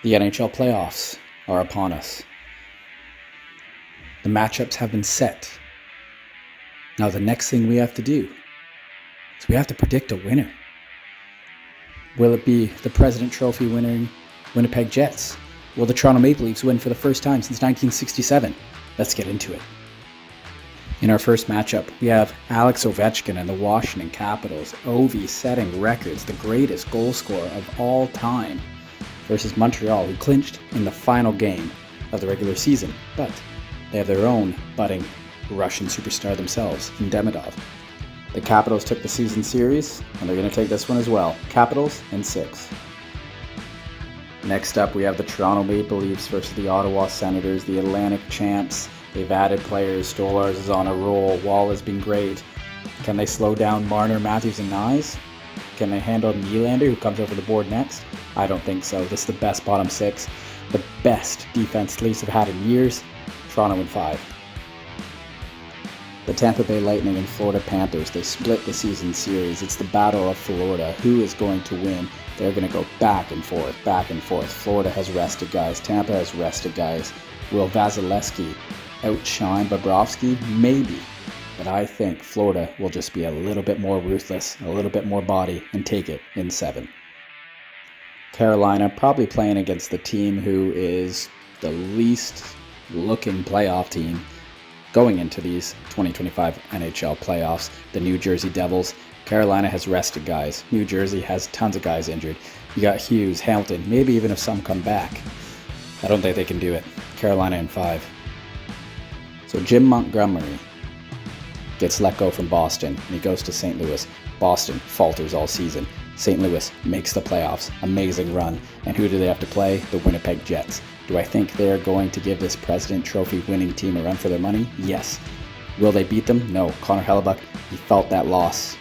The NHL playoffs are upon us. The matchups have been set. Now the next thing we have to do is we have to predict a winner. Will it be the President Trophy winning Winnipeg Jets? Will the Toronto Maple Leafs win for the first time since 1967? Let's get into it. In our first matchup, we have Alex Ovechkin and the Washington Capitals. Ovi setting records, the greatest goal scorer of all time, versus Montreal, who clinched in the final game of the regular season. But they have their own budding Russian superstar themselves, in Demidov. The Capitals took the season series, and they're going to take this one as well. Capitals in 6. Next up, we have the Toronto Maple Leafs versus the Ottawa Senators, the Atlantic champs. They've added players. Stolarz is on a roll. Wall has been great. Can they slow down Marner, Matthews, and Nyes? Can they handle Nylander, who comes over the board next? I don't think so. This is the best bottom 6. The best defense the Leafs have had in years. Toronto in 5. The Tampa Bay Lightning and Florida Panthers, they split the season series. It's the Battle of Florida. Who is going to win? They're going to go back and forth, back and forth. Florida has rested guys. Tampa has rested guys. Will Vasilevsky outshine Bobrovsky? Maybe. But I think Florida will just be a little bit more ruthless, a little bit more body, and take it in 7. Carolina probably playing against the team who is the least looking playoff team going into these 2025 NHL playoffs, the New Jersey Devils. Carolina has rested guys. New Jersey has tons of guys injured. You got Hughes, Hamilton, maybe even if some come back. I don't think they can do it. Carolina in 5. So Jim Montgomery gets let go from Boston, and he goes to St. Louis. Boston falters all season. St. Louis makes the playoffs. Amazing run. And who do they have to play? The Winnipeg Jets. Do I think they're going to give this President Trophy winning team a run for their money? Yes. Will they beat them? No. Connor Hellebuck, he felt that loss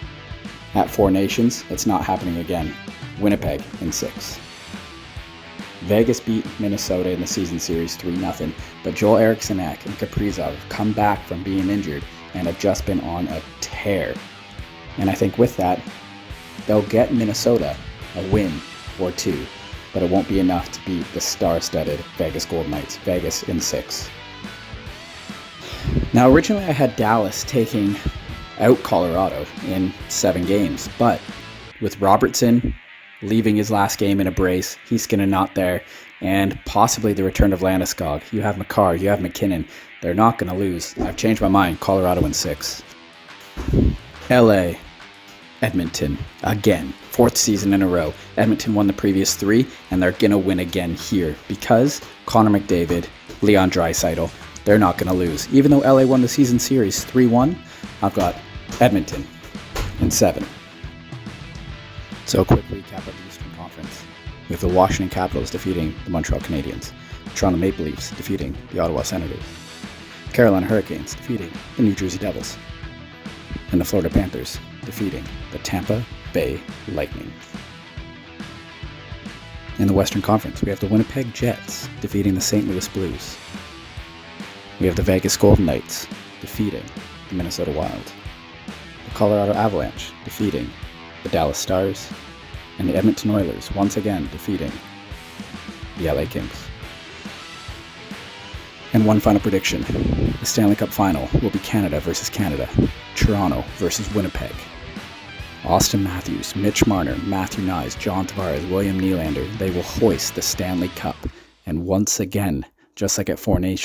at Four Nations. It's not happening again. Winnipeg in 6. Vegas beat Minnesota in the season series 3-0, but Joel Eriksson and Kaprizov have come back from being injured and have just been on a tear. And I think with that, they'll get Minnesota a win or 2, but it won't be enough to beat the star-studded Vegas Golden Knights. Vegas in 6. Now, originally I had Dallas taking out Colorado in 7 games, but with Robertson leaving his last game in a brace, he's going to not there, and possibly the return of Landeskog. You have Makar, you have McKinnon. They're not going to lose. I've changed my mind. Colorado in 6. LA, Edmonton, again. 4th season in a row. Edmonton won the previous 3, and they're going to win again here because Connor McDavid, Leon Draisaitl, they're not going to lose. Even though LA won the season series 3-1, I've got Edmonton in 7. So a quick recap of the Eastern Conference. We have the Washington Capitals defeating the Montreal Canadiens, the Toronto Maple Leafs defeating the Ottawa Senators, the Carolina Hurricanes defeating the New Jersey Devils, and the Florida Panthers defeating the Tampa Bay Lightning. In the Western Conference, we have the Winnipeg Jets defeating the St. Louis Blues. We have the Vegas Golden Knights defeating the Minnesota Wild, the Colorado Avalanche defeating the Dallas Stars, and the Edmonton Oilers once again defeating the LA Kings. And one final prediction. The Stanley Cup Final will be Canada versus Canada, Toronto versus Winnipeg. Austin Matthews, Mitch Marner, Matthew Nyes, John Tavares, William Nylander, they will hoist the Stanley Cup. And once again, just like at Four Nations,